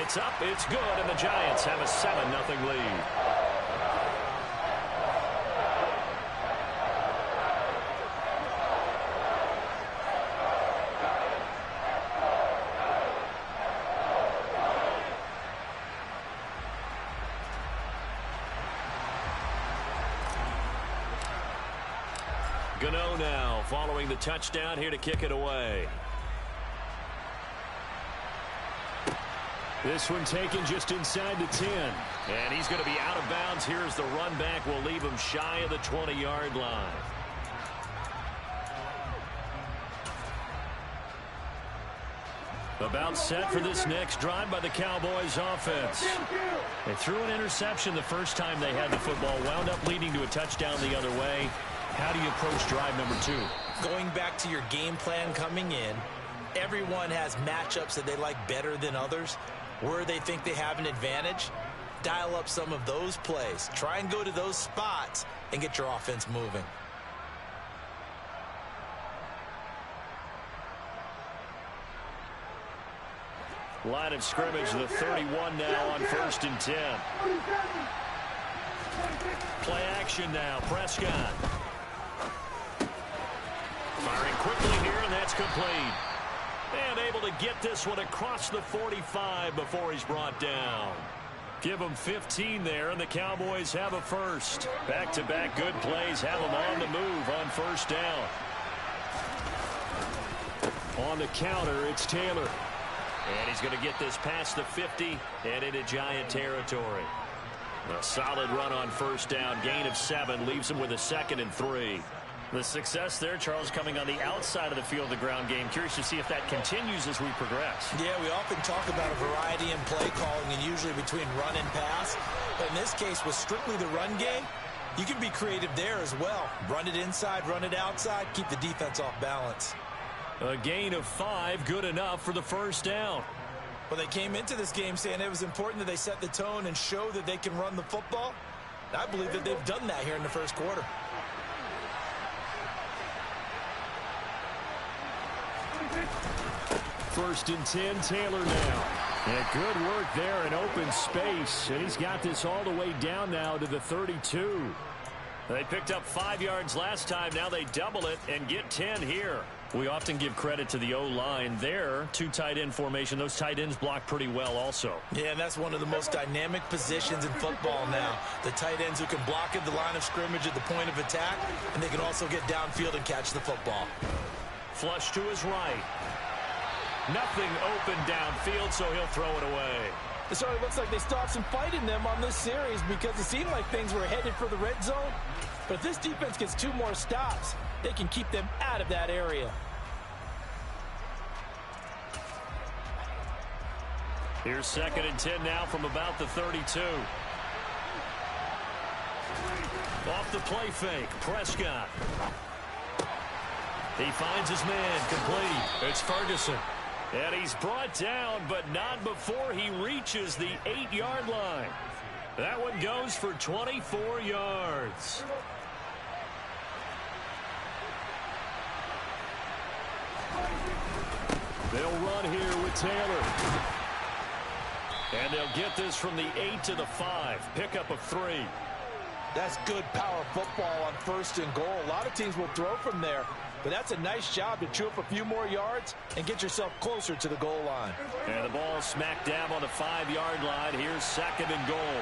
It's up, it's good, and the Giants have a 7-0 lead. Gano now following the touchdown here to kick it away. This one taken just inside the 10. And he's going to be out of bounds here as the run back will leave him shy of the 20-yard line. About set for this next drive by the Cowboys offense. They threw an interception the first time they had the football, wound up leading to a touchdown the other way. How do you approach drive number 2? Going back to your game plan coming in, everyone has matchups that they like better than others. Where they think they have an advantage, dial up some of those plays. Try and go to those spots and get your offense moving. Line of scrimmage, the 31 now on 1st and 10. Play action now, Prescott. Firing quickly here, and that's complete. And able to get this one across the 45 before he's brought down. Give them 15 there, and the Cowboys have a first. Back-to-back good plays have them on the move on 1st down. On the counter, it's Taylor. And he's going to get this past the 50 and into Giant territory. A solid run on 1st down, gain of 7, leaves him with a 2nd and 3. The success there, Charles, coming on the outside of the field, the ground game. Curious to see if that continues as we progress. Yeah, we often talk about a variety in play calling and usually between run and pass. But in this case, with strictly the run game, you can be creative there as well. Run it inside, run it outside, keep the defense off balance. A gain of 5, good enough for the 1st down. Well, they came into this game saying it was important that they set the tone and show that they can run the football. I believe that they've done that here in the 1st quarter. First and 10, Taylor now. And good work there in open space. And he's got this all the way down now to the 32. They picked up 5 yards last time. Now they double it and get 10 here. We often give credit to the O-line there. 2 tight end formation. Those tight ends block pretty well also. Yeah, and that's one of the most dynamic positions in football now. The tight ends who can block at the line of scrimmage at the point of attack, and they can also get downfield and catch the football. Flush to his right. Nothing open downfield, so he'll throw it away. So it looks like they stopped some fight in them on this series because it seemed like things were headed for the red zone. But if this defense gets 2 more stops, they can keep them out of that area. Here's 2nd and 10 now from about the 32. Off the play fake, Prescott. He finds his man, complete. It's Ferguson. And he's brought down, but not before he reaches the 8-yard line. That one goes for 24 yards. They'll run here with Taylor. And they'll get this from the 8 to the 5. Pickup of 3. That's good power football on 1st and goal. A lot of teams will throw from there. But that's a nice job to chew up a few more yards and get yourself closer to the goal line. And the ball smack dab on the 5-yard line. Here's 2nd and goal.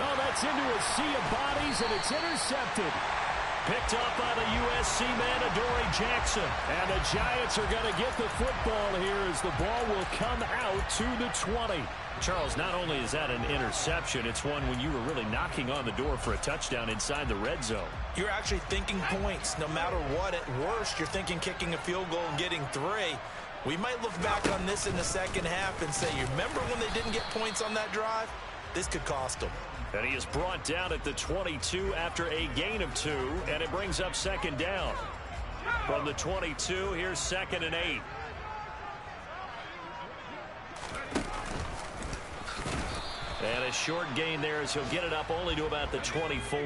Oh, that's into a sea of bodies, and it's intercepted. Picked up by the USC man, Adoree Jackson. And the Giants are going to get the football here as the ball will come out to the 20. Charles, not only is that an interception, it's one when you were really knocking on the door for a touchdown inside the red zone. You're actually thinking points. No matter what, at worst, you're thinking kicking a field goal and getting 3. We might look back on this in the 2nd half and say, you remember when they didn't get points on that drive? This could cost them. And he is brought down at the 22 after a gain of 2, and it brings up 2nd down. From the 22, here's 2nd and 8. And a short gain there as he'll get it up only to about the 24.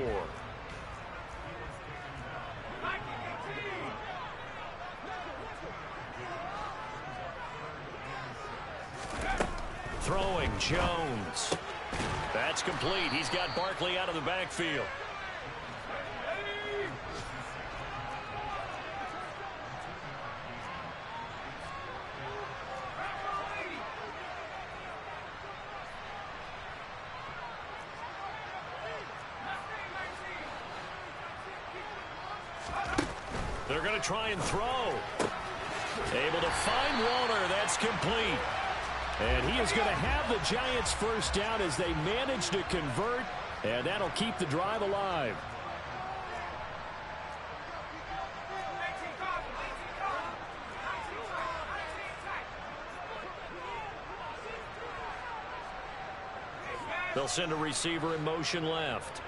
Throwing, Jones. That's complete. He's got Barkley out of the backfield. They're going to try and throw. Able to find Walner. That's complete. And he is going to have the Giants first down as they manage to convert. And that'll keep the drive alive. They'll send a receiver in motion left.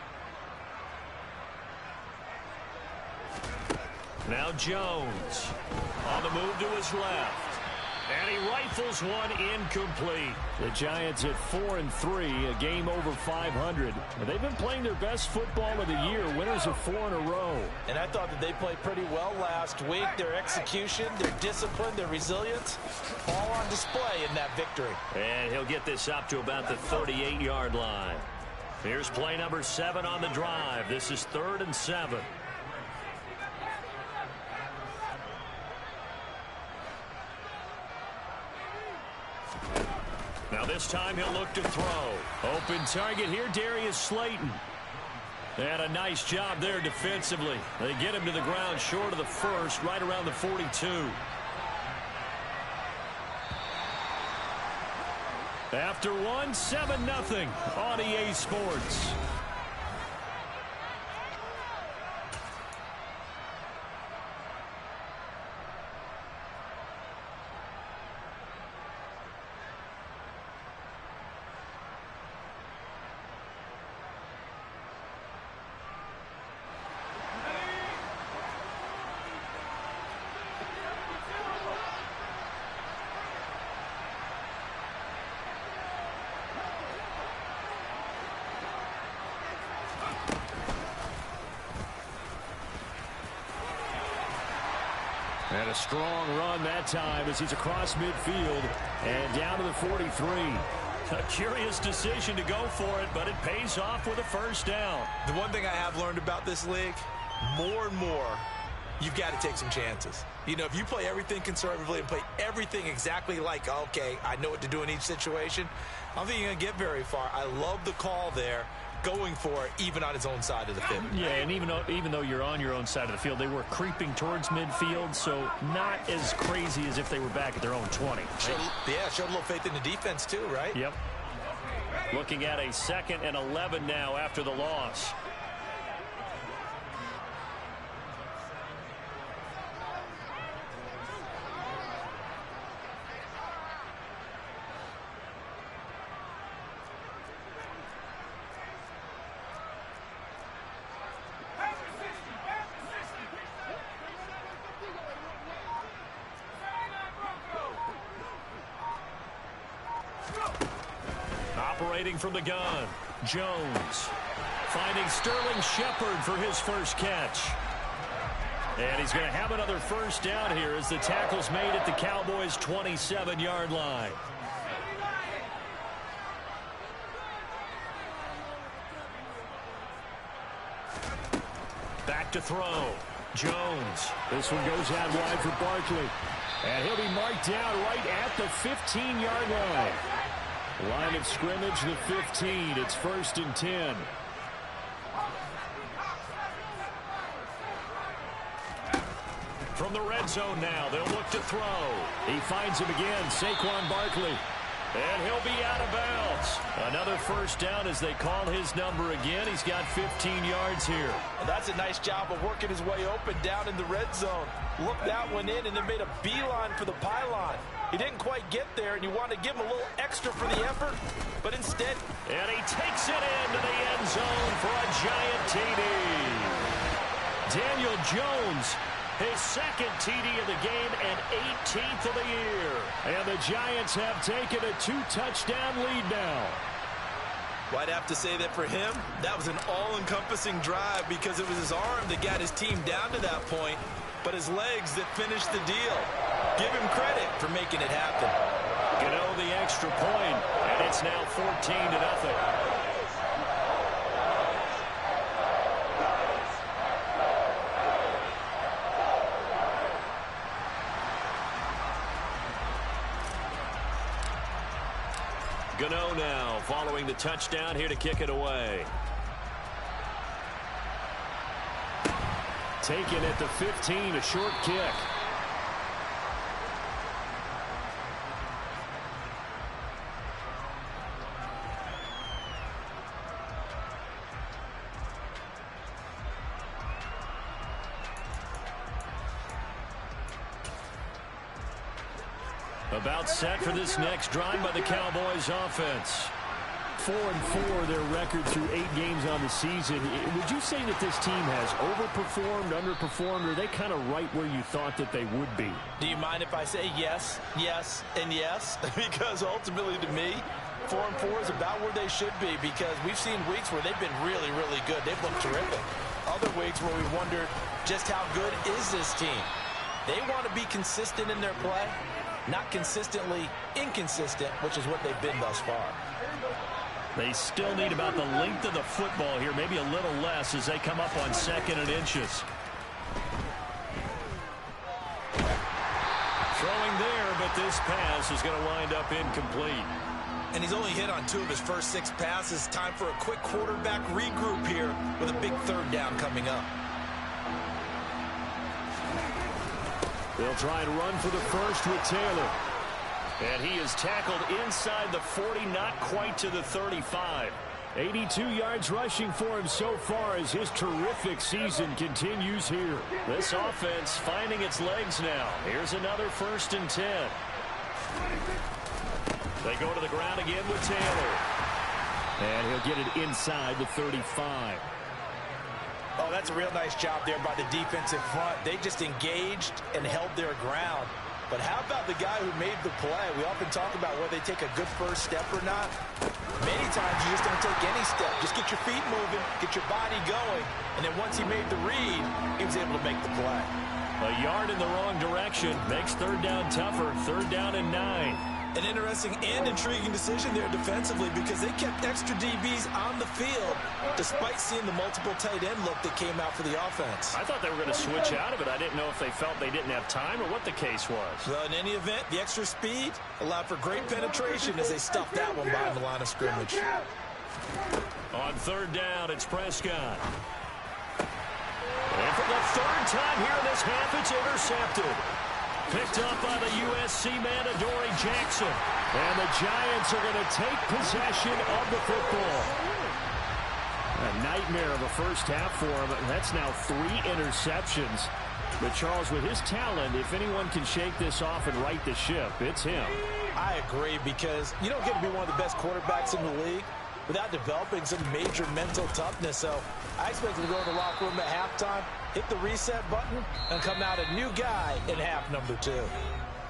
Now Jones on the move to his left. And he rifles one incomplete. The Giants at 4-3, a game over 500. They've been playing their best football of the year, winners of 4 in a row. And I thought that they played pretty well last week. Their execution, their discipline, their resilience, all on display in that victory. And he'll get this up to about the 38-yard line. Here's play number 7 on the drive. This is 3rd and 7. Now this time he'll look to throw. Open target here, Darius Slayton. And a nice job there defensively. They get him to the ground short of the first, right around the 42. After one, 7-0 on EA Sports. And a strong run that time as he's across midfield and down to the 43. A curious decision to go for it, but it pays off with a first down. The one thing I have learned about this league, more and more, you've got to take some chances. You know, if you play everything conservatively and play everything exactly like, okay, I know what to do in each situation, I don't think you're going to get very far. I love the call there, going for it even on his own side of the field. Yeah, and even though you're on your own side of the field, they were creeping towards midfield, so not as crazy as if they were back at their own 20. Showed a little faith in the defense too, right? Yep. Looking at a 2nd and 11 now after the loss. Operating from the gun, Jones finding Sterling Shepard for his first catch. And he's going to have another first down here as the tackle's made at the Cowboys' 27-yard line. Back to throw. Jones. This one goes out wide for Barkley. And he'll be marked down right at the 15-yard line. Line of scrimmage, the 15. It's 1st and 10. From the red zone now, they'll look to throw. He finds him again, Saquon Barkley. And he'll be out of bounds. Another first down as they call his number again. He's got 15 yards here. Well, that's a nice job of working his way open down in the red zone. Looked that one in and then made a beeline for the pylon. He didn't quite get there, and you want to give him a little extra for the effort, but instead... And he takes it into the end zone for a giant TD. Daniel Jones, his 2nd TD of the game and 18th of the year. And the Giants have taken a 2-touchdown lead now. Well, I'd have to say that for him, that was an all-encompassing drive because it was his arm that got his team down to that point, but his legs that finished the deal. Give him credit for making it happen. Gano the extra point. It's now 14-0. Gano now following the touchdown here to kick it away. Taken at the 15, a short kick. About set for this next drive by the Cowboys offense. 4-4 their record through 8 games on the season. Would you say that this team has overperformed, underperformed, or are they kind of right where you thought that they would be? Do you mind if I say yes, yes, and yes? Because ultimately to me, 4-4 is about where they should be, because we've seen weeks where they've been really, really good. They've looked terrific. Other weeks where we wondered just how good is this team. They want to be consistent in their play, not consistently inconsistent, which is what they've been thus far. They still need about the length of the football here, maybe a little less as they come up on 2nd and inches. Throwing there, but this pass is going to wind up incomplete. And he's only hit on 2 of his first 6 passes. Time for a quick quarterback regroup here with a big 3rd down coming up. They'll try and run for the first with Taylor. And he is tackled inside the 40, not quite to the 35. 82 yards rushing for him so far as his terrific season continues here. This offense finding its legs now. Here's another 1st and 10. They go to the ground again with Taylor. And he'll get it inside the 35. Oh, that's a real nice job there by the defensive front. They just engaged and held their ground. But how about the guy who made the play? We often talk about whether they take a good first step or not. Many times you just don't take any step. Just get your feet moving, get your body going. And then once he made the read, he was able to make the play. A yard in the wrong direction makes 3rd down tougher. 3rd down and 9. An interesting and intriguing decision there defensively, because they kept extra DBs on the field despite seeing the multiple tight end look that came out for the offense. I thought they were going to switch out of it. I didn't know if they felt they didn't have time or what the case was. Well, in any event, the extra speed allowed for great penetration as they stuffed that one behind the line of scrimmage. On 3rd down, it's Prescott. And for the 3rd time here in this half, it's intercepted. Picked up by the USC man, Adoree Jackson. And the Giants are going to take possession of the football. A nightmare of a first half for him. That's now 3 interceptions. But Charles, with his talent, if anyone can shake this off and right the ship, it's him. I agree, because you don't get to be one of the best quarterbacks in the league without developing some major mental toughness. So I expect him to go in the locker room at halftime, hit the reset button, and come out a new guy in half number 2.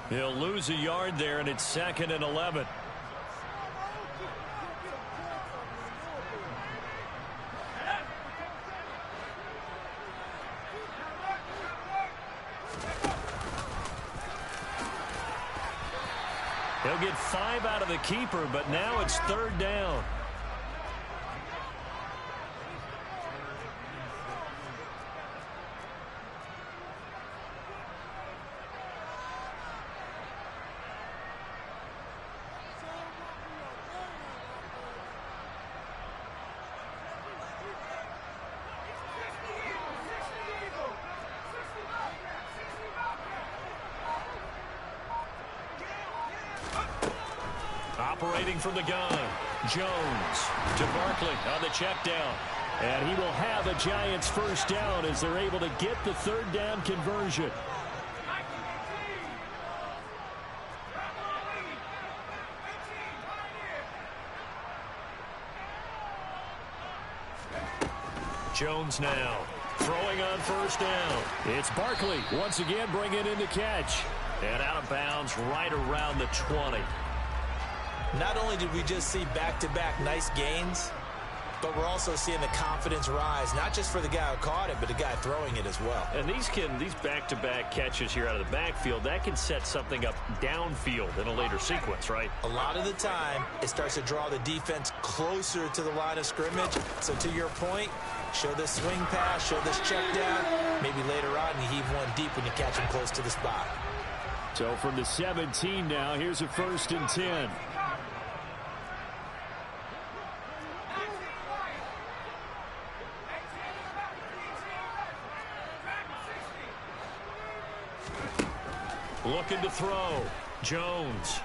He'll lose a yard there, and it's 2nd and 11. He'll get 5 out of the keeper, but now it's 3rd down. Operating from the gun, Jones to Barkley on the check down. And he will have a Giants 1st down as they're able to get the 3rd down conversion. Jones now throwing on 1st down. It's Barkley once again bringing in the catch. And out of bounds right around the 20. Not only did we just see back-to-back nice gains, But we're also seeing the confidence rise, not just for the guy who caught it, but the guy throwing it as well. And these back-to-back catches here out of the backfield, that can set something up downfield in a later sequence, right? A lot of the time, it starts to draw the defense closer to the line of scrimmage. So to your point, show this swing pass, show this check down. Maybe later on you heave one deep when you catch him close to the spot. So from the 17 now, here's a 1st and 10. Looking to throw. Jones.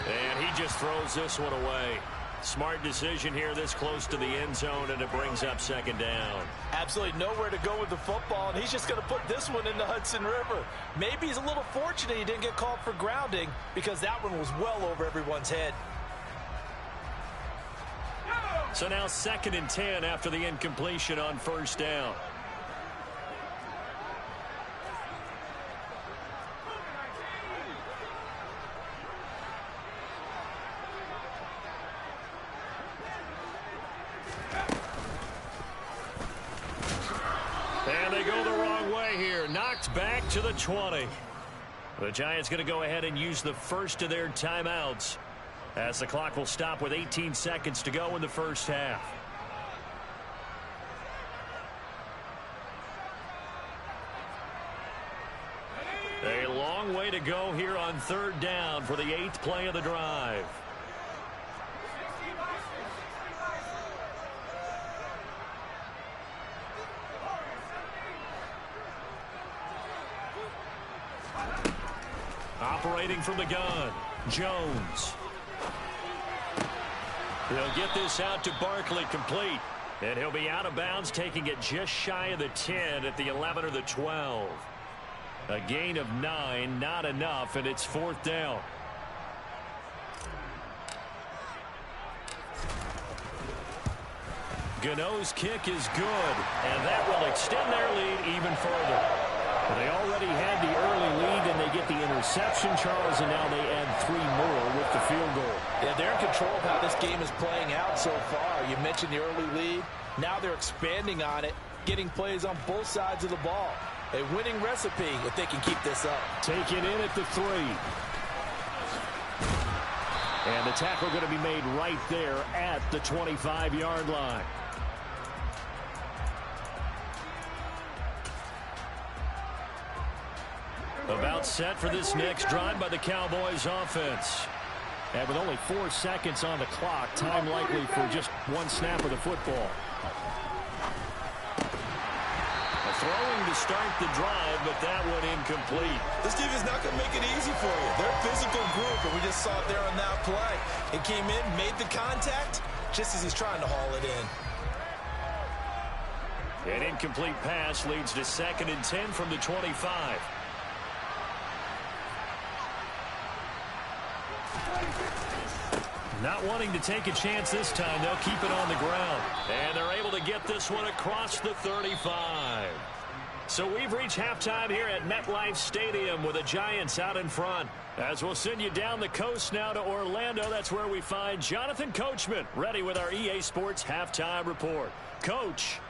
And he just throws this one away. Smart decision here this close to the end zone, and it brings up 2nd down. Absolutely nowhere to go with the football, and he's just going to put this one in the Hudson River. Maybe he's a little fortunate he didn't get called for grounding because that one was well over everyone's head. So now 2nd and 10 after the incompletion on 1st down. And they go the wrong way here. Knocked back to the 20. The Giants going to go ahead and use the first of their timeouts as the clock will stop with 18 seconds to go in the first half. A long way to go here on 3rd down for the 8th play of the drive. Operating from the gun, Jones. He'll get this out to Barkley, complete. And he'll be out of bounds, taking it just shy of the 10 at the 11 or the 12. A gain of 9, not enough, and it's 4th down. Gano's kick is good, and that will extend their lead even further. They already had the early lead, and they get the interception, Charles, and now they add 3 more with the field goal. Yeah, they're in control of how this game is playing out so far. You mentioned the early lead. Now they're expanding on it, getting plays on both sides of the ball. A winning recipe if they can keep this up. Taken in at the 3. And the tackle going to be made right there at the 25-yard line. About set for this next drive by the Cowboys offense. And with only 4 seconds on the clock, time likely for just 1 snap of the football. A throwing to start the drive, but that one incomplete. This defense is not going to make it easy for you. They're a physical group, and we just saw it there on that play. It came in, made the contact, just as he's trying to haul it in. An incomplete pass leads to 2nd and 10 from the 25. Not wanting to take a chance this time, they'll keep it on the ground. And they're able to get this one across the 35. So we've reached halftime here at MetLife Stadium with the Giants out in front. As we'll send you down the coast now to Orlando, that's where we find Jonathan Coachman ready with our EA Sports Halftime Report. Coach.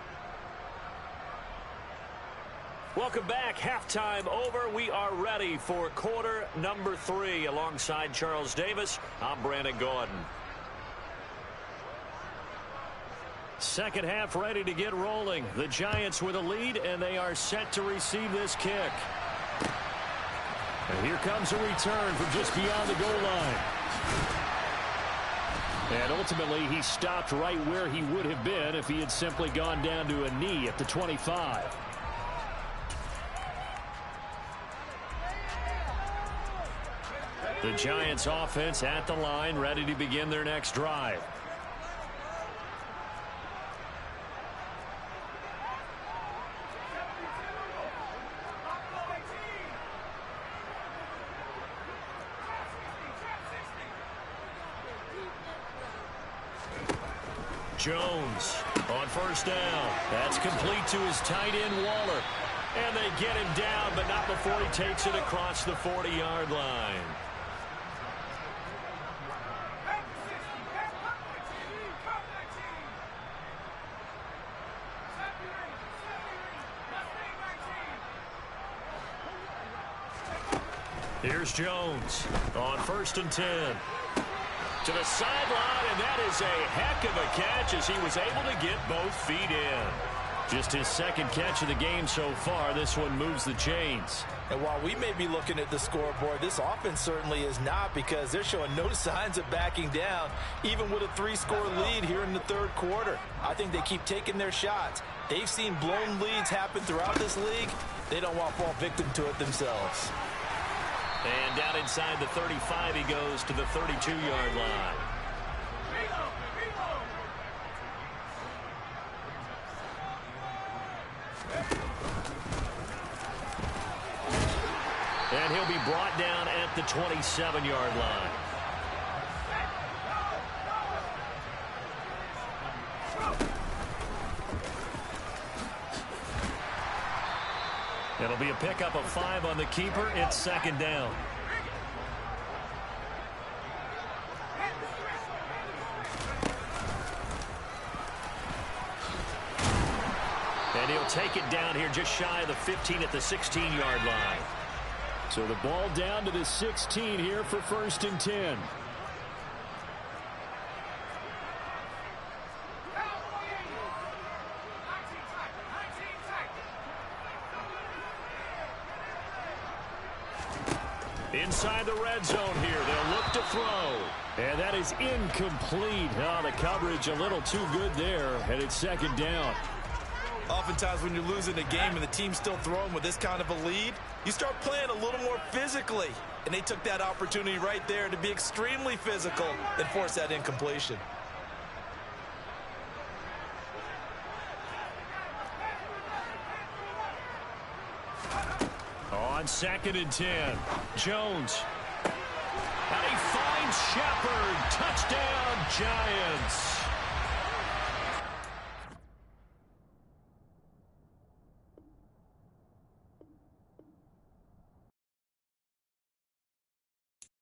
Welcome back. Halftime over. We are ready for quarter number 3. Alongside Charles Davis, I'm Brandon Gordon. Second half ready to get rolling. The Giants with a lead, and they are set to receive this kick. And here comes a return from just beyond the goal line. And ultimately, he stopped right where he would have been if he had simply gone down to a knee at the 25. The Giants offense at the line, ready to begin their next drive. Jones on first down. That's complete to his tight end, Waller. And they get him down, but not before he takes it across the 40-yard line. Here's Jones on 1st and 10. To the sideline, and that is a heck of a catch as he was able to get both feet in. Just his second catch of the game so far. This one moves the chains. And while we may be looking at the scoreboard, this offense certainly is not, because they're showing no signs of backing down, even with a 3-score lead here in the third quarter. I think they keep taking their shots. They've seen blown leads happen throughout this league. They don't want to fall victim to it themselves. And down inside the 35, he goes to the 32-yard line. And he'll be brought down at the 27-yard line. It'll be a pickup of 5 on the keeper. It's second down. And he'll take it down here just shy of the 15 at the 16-yard line. So the ball down to the 16 here for 1st and 10. Inside the red zone here, they'll look to throw. And that is incomplete. Oh, the coverage a little too good there, and it's second down. Oftentimes when you're losing a game and the team's still throwing with this kind of a lead, you start playing a little more physically. And they took that opportunity right there to be extremely physical and force that incompletion. On 2nd and 10, Jones. And he finds Shepard. Touchdown, Giants.